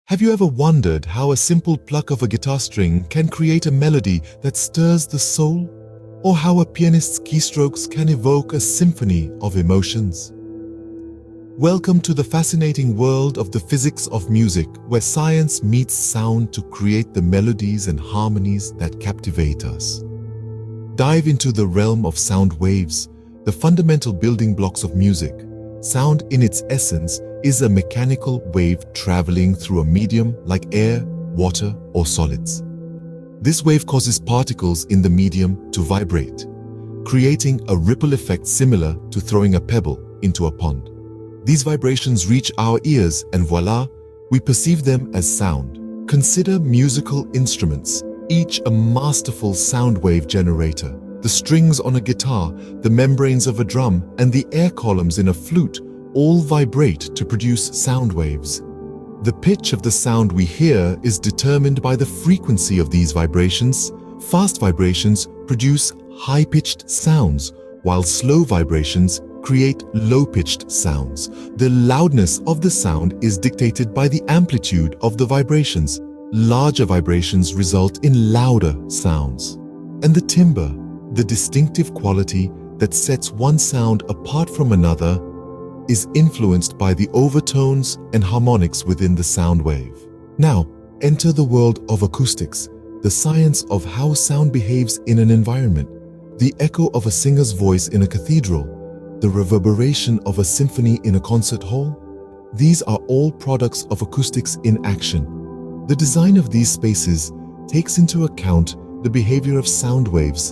Have you ever wondered how a simple pluck of a guitar string can create a melody that stirs the soul? Or how a pianist's keystrokes can evoke a symphony of emotions? Welcome to the fascinating world of the physics of music, where science meets sound to create the melodies and harmonies that captivate us. Dive into the realm of sound waves, the fundamental building blocks of music. Sound, in its essence, is a mechanical wave traveling through a medium like air, water, or solids. This wave causes particles in the medium to vibrate, creating a ripple effect similar to throwing a pebble into a pond. These vibrations reach our ears and voila, we perceive them as sound. Consider musical instruments, each a masterful sound wave generator. The strings on a guitar, the membranes of a drum, and the air columns in a flute all vibrate to produce sound waves. The pitch of the sound we hear is determined by the frequency of these vibrations. Fast vibrations produce high-pitched sounds, while slow vibrations create low-pitched sounds. The loudness of the sound is dictated by the amplitude of the vibrations. Larger vibrations result in louder sounds. And the timbre, the distinctive quality that sets one sound apart from another, is influenced by the overtones and harmonics within the sound wave. Now, enter the world of acoustics, the science of how sound behaves in an environment. The echo of a singer's voice in a cathedral, the reverberation of a symphony in a concert hall. These are all products of acoustics in action. The design of these spaces takes into account the behavior of sound waves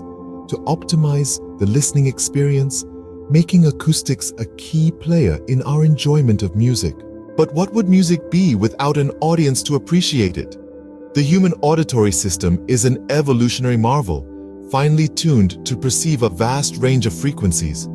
to optimize the listening experience, making acoustics a key player in our enjoyment of music. But what would music be without an audience to appreciate it? The human auditory system is an evolutionary marvel, finely tuned to perceive a vast range of frequencies.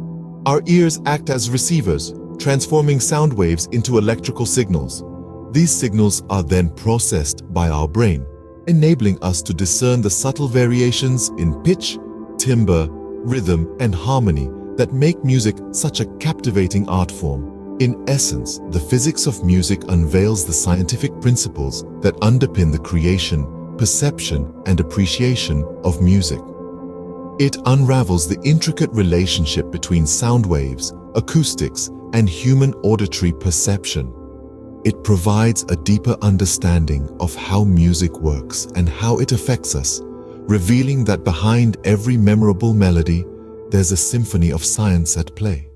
Our ears act as receivers, transforming sound waves into electrical signals. These signals are then processed by our brain, enabling us to discern the subtle variations in pitch, timbre, rhythm, and harmony that make music such a captivating art form. In essence, the physics of music unveils the scientific principles that underpin the creation, perception, and appreciation of music. It unravels the intricate relationship between sound waves, acoustics, and human auditory perception. It provides a deeper understanding of how music works and how it affects us, revealing that behind every memorable melody, there's a symphony of science at play.